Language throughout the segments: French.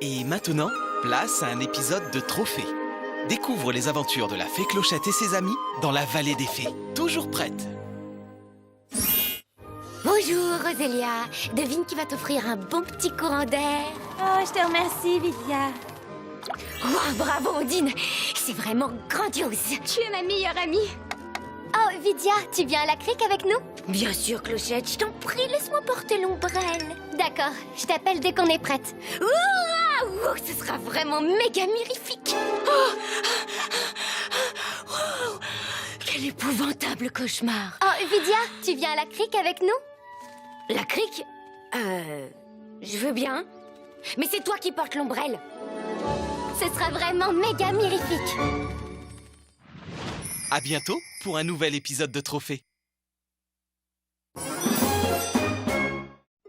Et maintenant, place à un épisode de Trophée. Découvre les aventures de la fée Clochette et ses amis dans la vallée des fées. Toujours prête. Bonjour Rosélia, devine qui va t'offrir un bon petit courant d'air. Oh, je te remercie, Vidia. Oh, bravo Ondine, c'est vraiment grandiose. Tu es ma meilleure amie. Oh Vidia, tu viens à la crique avec nous? Bien sûr Clochette, je t'en prie, laisse-moi porter l'ombrelle. D'accord, je t'appelle dès qu'on est prête. Ouah, ce sera vraiment méga mirifique. Oh, wow, quel épouvantable cauchemar. Oh Vidia, tu viens à la crique avec nous? La crique? Je veux bien. Mais c'est toi qui portes l'ombrelle. Ce sera vraiment méga mirifique. À bientôt pour un nouvel épisode de Trophée.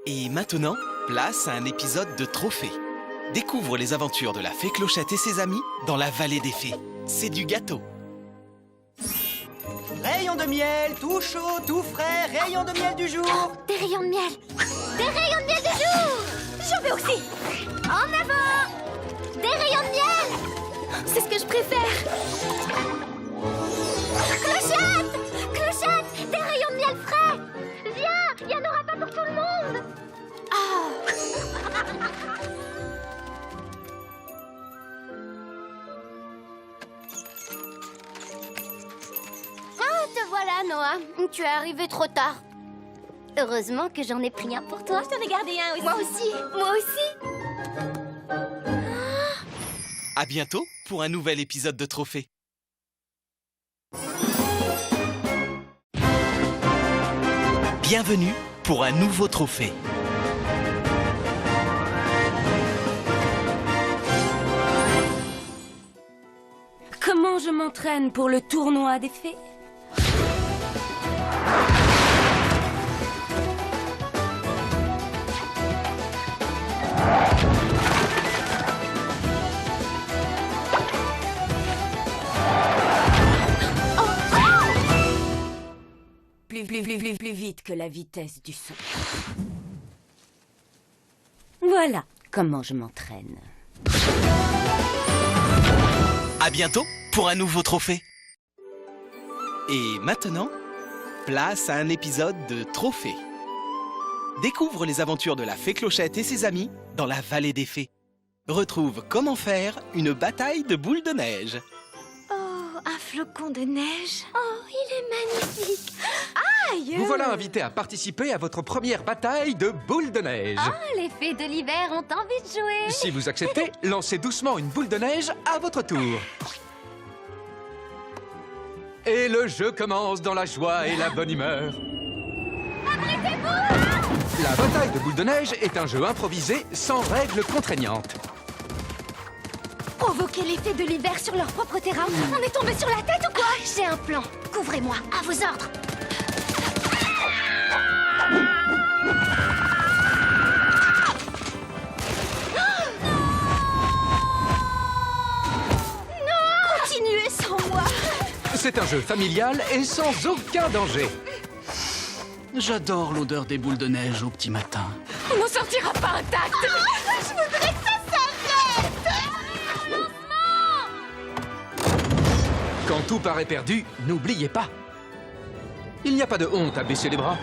Et maintenant, place à un épisode de Trophée. Découvre les aventures de la fée Clochette et ses amis dans la vallée des fées. C'est du gâteau. Rayons de miel, tout chaud, tout frais, rayons de miel du jour. Des rayons de miel. Des rayons de miel de jour. J'en veux aussi. En avant. Des rayons de miel. C'est ce que je préfère. Clochette! Clochette! Des rayons de miel frais. Viens, il n'y en aura pas pour tout le monde. Ah, te voilà, Noah. Tu es arrivé trop tard. Heureusement que j'en ai pris un pour toi. Je t'en ai gardé un aussi. Moi aussi. Moi aussi. À bientôt pour un nouvel épisode de Trophée. Bienvenue pour un nouveau trophée. Comment je m'entraîne pour le tournoi des fées? Plus vite que la vitesse du son. Voilà comment je m'entraîne. À bientôt pour un nouveau trophée. Et maintenant, place à un épisode de Trophée. Découvre les aventures de la fée Clochette et ses amis dans la vallée des fées. Retrouve comment faire une bataille de boules de neige. Oh, un flocon de neige. Oh, il est magnifique. Aïe! Vous voilà invité à participer à votre première bataille de boules de neige. Oh, les fées de l'hiver ont envie de jouer. Si vous acceptez, lancez doucement une boule de neige à votre tour. Et le jeu commence dans la joie et la bonne humeur. Abritez-vous! La bataille de boules de neige est un jeu improvisé sans règles contraignantes. Provoquer les fées de l'hiver sur leur propre terrain. On est tombé sur la tête ou quoi? J'ai un plan. Couvrez-moi, à vos ordres. Non! Continuez sans moi. C'est un jeu familial et sans aucun danger. J'adore l'odeur des boules de neige au petit matin. On n'en sortira pas intact. Je voudrais que ça s'arrête. Quand tout paraît perdu, n'oubliez pas. Il n'y a pas de honte à baisser les bras.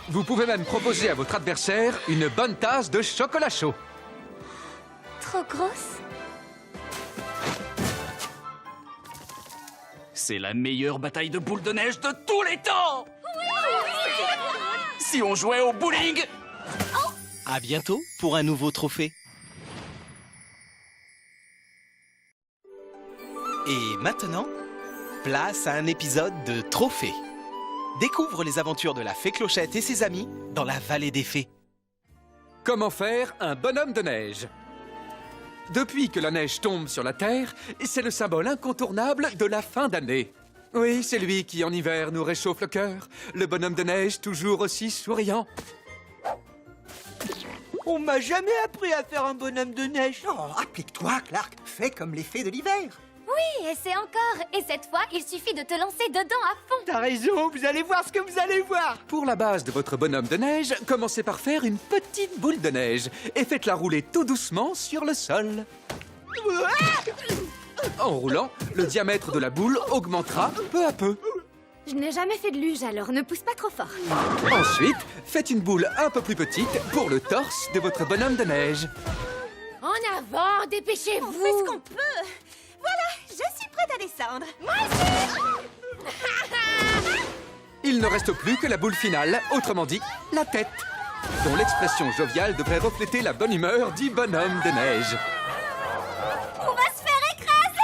Vous pouvez même proposer à votre adversaire une bonne tasse de chocolat chaud. Trop grosse? C'est la meilleure bataille de boules de neige de tous les temps. Si on jouait au bowling. À bientôt pour un nouveau trophée. Et maintenant, place à un épisode de Trophée. Découvre les aventures de la fée Clochette et ses amis dans la vallée des fées. Comment faire un bonhomme de neige? Depuis que la neige tombe sur la Terre, c'est le symbole incontournable de la fin d'année. Oui, c'est lui qui, en hiver, nous réchauffe le cœur. Le bonhomme de neige, toujours aussi souriant. On m'a jamais appris à faire un bonhomme de neige. Oh, applique-toi, Clark. Fais comme les fées de l'hiver. Oui, et c'est encore. Et cette fois, il suffit de te lancer dedans à fond. T'as raison, vous allez voir ce que vous allez voir. Pour la base de votre bonhomme de neige, commencez par faire une petite boule de neige et faites-la rouler tout doucement sur le sol. En roulant, le diamètre de la boule augmentera peu à peu. Je n'ai jamais fait de luge, alors ne pousse pas trop fort. Ensuite, faites une boule un peu plus petite pour le torse de votre bonhomme de neige. En avant, dépêchez-vous. On fait ce qu'on peut. Voilà, je suis prête à descendre. Il ne reste plus que la boule finale, autrement dit, la tête, dont l'expression joviale devrait refléter la bonne humeur du bonhomme de neige. On va se faire écraser.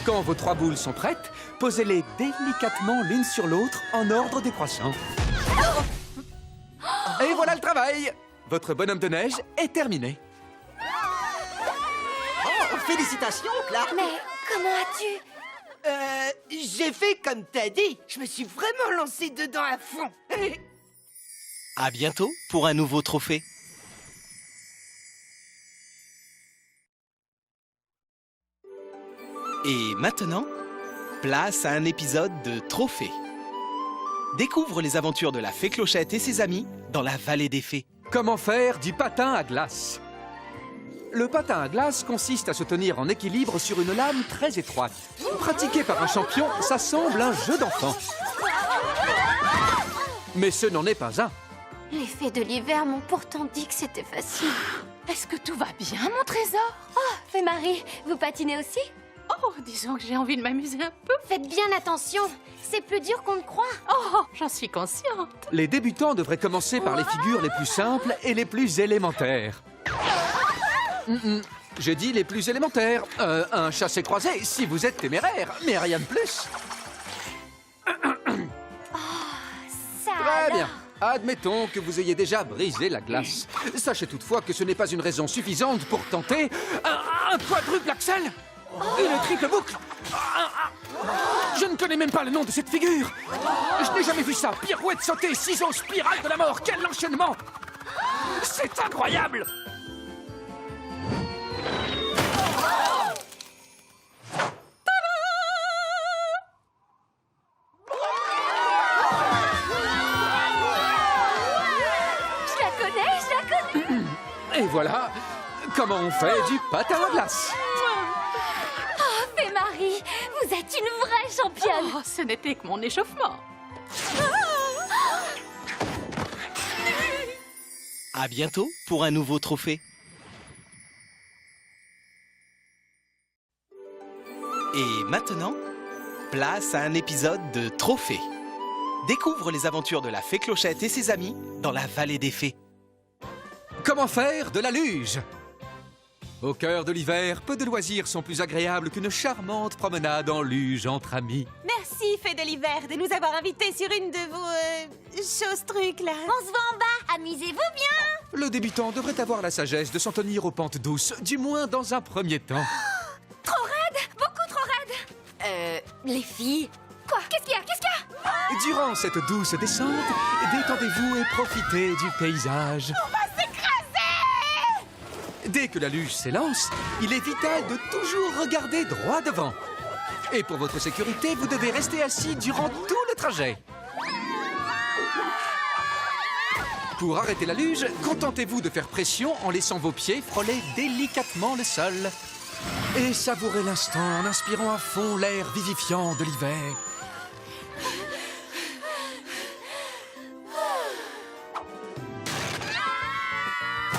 Quand vos 3 boules sont prêtes, posez-les délicatement l'une sur l'autre en ordre décroissant. Et voilà le travail! Votre bonhomme de neige est terminé. Oh, félicitations, Clark. Mais comment as-tu... J'ai fait comme t'as dit. Je me suis vraiment lancé dedans à fond. À bientôt pour un nouveau trophée. Et maintenant, place à un épisode de Trophée. Découvre les aventures de la fée Clochette et ses amis dans la vallée des fées. Comment faire du patin à glace? Le patin à glace consiste à se tenir en équilibre sur une lame très étroite. Pratiqué par un champion, ça semble un jeu d'enfant. Mais ce n'en est pas un. Les fées de l'hiver m'ont pourtant dit que c'était facile. Est-ce que tout va bien, mon trésor? Oh, Fée Marie, vous patinez aussi? Oh, disons que j'ai envie de m'amuser un peu. Faites bien attention, c'est plus dur qu'on ne croit. Oh, j'en suis consciente. Les débutants devraient commencer par les figures les plus simples et les plus élémentaires. J'ai dit les plus élémentaires. Un chassé-croisé, si vous êtes téméraire, mais rien de plus. Ça Très alors. bien. Admettons que vous ayez déjà brisé la glace. Sachez toutefois que ce n'est pas une raison suffisante pour tenter un quadruple axel. Une triple boucle. Je ne connais même pas le nom de cette figure. Je n'ai jamais vu ça. Pirouette sautée, ciseaux, spirale de la mort. Quel enchaînement! C'est incroyable! Je la connais. Et voilà comment on fait du patin à glace. Oh, Fée Marie, vous êtes une vraie championne. Oh, ce n'était que mon échauffement. À bientôt pour un nouveau trophée. Et maintenant, place à un épisode de Trophée. Découvre les aventures de la fée Clochette et ses amis dans la vallée des fées. Comment faire de la luge? Au cœur de l'hiver, peu de loisirs sont plus agréables qu'une charmante promenade en luge entre amis. Merci, Fée de l'hiver, de nous avoir invités sur une de vos choses-trucs, là. On se voit en bas, amusez-vous bien. Le débutant devrait avoir la sagesse de s'en tenir aux pentes douces, du moins dans un premier temps. Trop raide, beaucoup trop raide. Les filles. Quoi? Qu'est-ce qu'il y a? Durant cette douce descente, détendez-vous et profitez du paysage. On va s'écraser! Dès que la luge s'élance, il est vital de toujours regarder droit devant. Et pour votre sécurité, vous devez rester assis durant tout le trajet. Pour arrêter la luge, contentez-vous de faire pression en laissant vos pieds frôler délicatement le sol. Et savourez l'instant en inspirant à fond l'air vivifiant de l'hiver.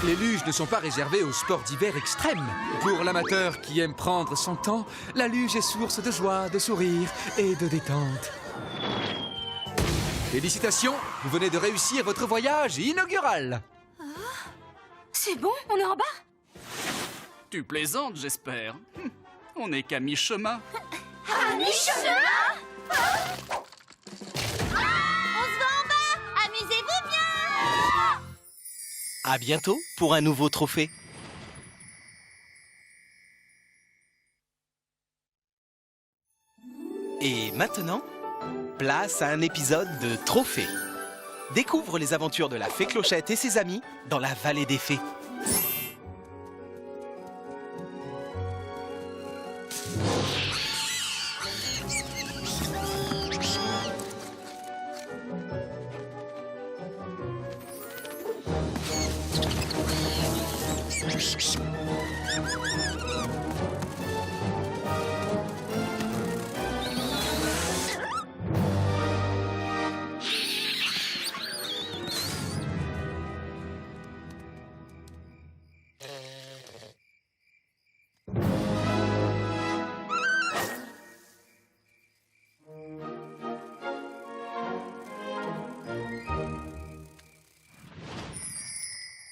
Les luges ne sont pas réservées aux sports d'hiver extrêmes. Pour l'amateur qui aime prendre son temps, la luge est source de joie, de sourire et de détente. Félicitations, vous venez de réussir votre voyage inaugural. C'est bon, on est en bas? Tu plaisantes, j'espère. On n'est qu'à mi-chemin. À mi-chemin. On se voit en bas, amusez-vous bien. À bientôt pour un nouveau trophée. Et maintenant, place à un épisode de Trophée. Découvre les aventures de la fée Clochette et ses amis dans la vallée des fées.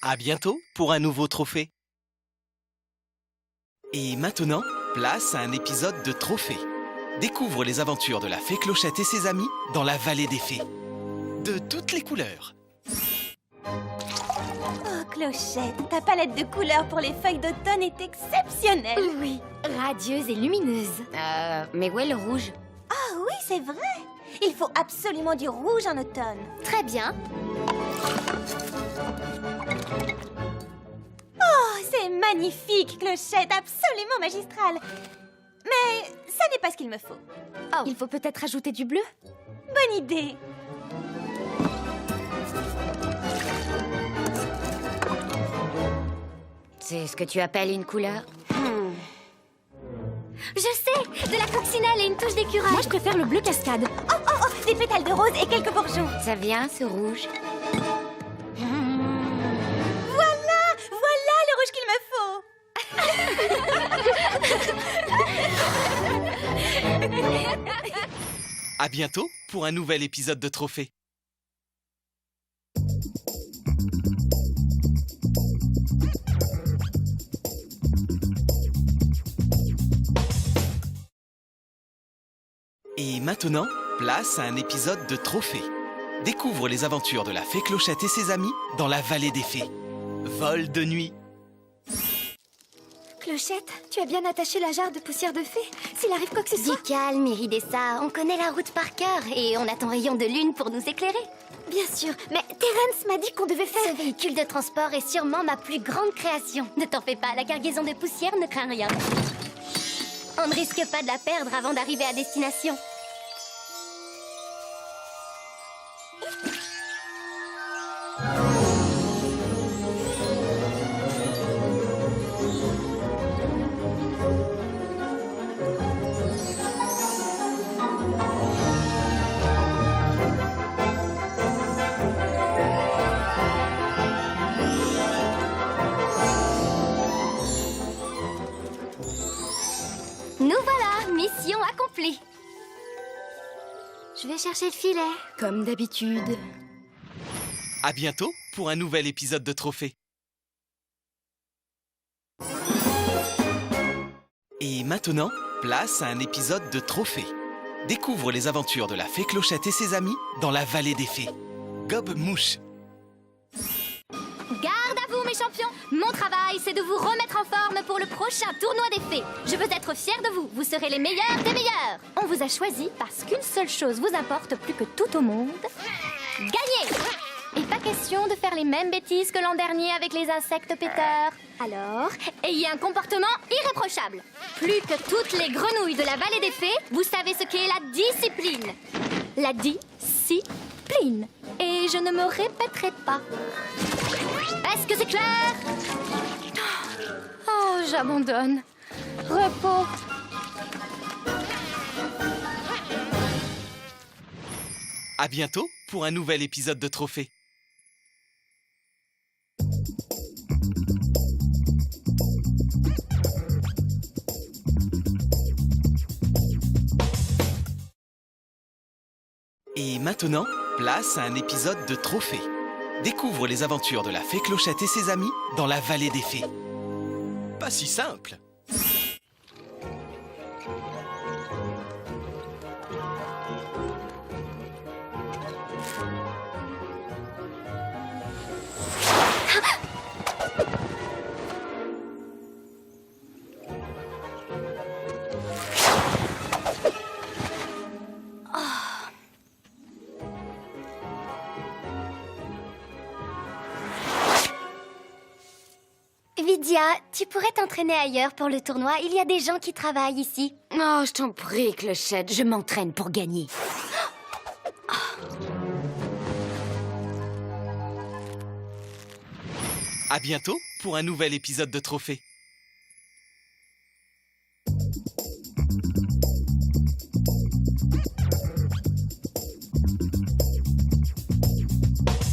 À bientôt pour un nouveau trophée. Et maintenant, place à un épisode de Trophée. Découvre les aventures de la fée Clochette et ses amis dans la vallée des fées. De toutes les couleurs. Oh, Clochette, ta palette de couleurs pour les feuilles d'automne est exceptionnelle. Oui, radieuse et lumineuse. Mais où est le rouge? Ah oui, c'est vrai. Il faut absolument du rouge en automne. Très bien. Oh, c'est magnifique, Clochette, absolument magistral. Mais ça n'est pas ce qu'il me faut. Oh, il faut peut-être ajouter du bleu? Bonne idée. C'est ce que tu appelles une couleur? Je sais! De la coccinelle et une touche d'écureuil. Moi, je préfère le bleu cascade. Oh, oh, oh, des pétales de rose et quelques bourgeons. Ça vient, ce rouge? Voilà, voilà le rouge qu'il me faut. À bientôt pour un nouvel épisode de Trophée. Et maintenant, place à un épisode de Trophée. Découvre les aventures de la fée Clochette et ses amis dans la vallée des fées. Vol de nuit. Clochette, tu as bien attaché la jarre de poussière de fée. S'il arrive quoi que ce soit... Dis calme, Iridessa. On connaît la route par cœur et on a ton rayon de lune pour nous éclairer. Bien sûr, mais Terence m'a dit qu'on devait faire... Ce véhicule de transport est sûrement ma plus grande création. Ne t'en fais pas, la cargaison de poussière ne craint rien. On ne risque pas de la perdre avant d'arriver à destination. Nous voilà, mission accomplie. Je vais chercher le filet, comme d'habitude. À bientôt pour un nouvel épisode de Trophée. Et maintenant, place à un épisode de Trophée. Découvre les aventures de la fée Clochette et ses amis dans la vallée des fées. Gobe Mouche. Garde à vous, mes champions! Mon travail, c'est de vous remettre en forme pour le prochain tournoi des fées. Je veux être fière de vous. Vous serez les meilleurs des meilleurs. On vous a choisi parce qu'une seule chose vous importe plus que tout au monde. Gagner! Et pas question de faire les mêmes bêtises que l'an dernier avec les insectes péteurs. Alors, ayez un comportement irréprochable. Plus que toutes les grenouilles de la vallée des fées, vous savez ce qu'est la discipline. La discipline. Et je ne me répéterai pas. Est-ce que c'est clair? Oh, j'abandonne. Repos. À bientôt pour un nouvel épisode de Trophée. Et maintenant, place à un épisode de Trophée. Découvre les aventures de la fée Clochette et ses amis dans la vallée des fées. Pas si simple. Vidia, tu pourrais t'entraîner ailleurs pour le tournoi. Il y a des gens qui travaillent ici. Oh, je t'en prie, Clochette, je m'entraîne pour gagner. À bientôt pour un nouvel épisode de Trophée.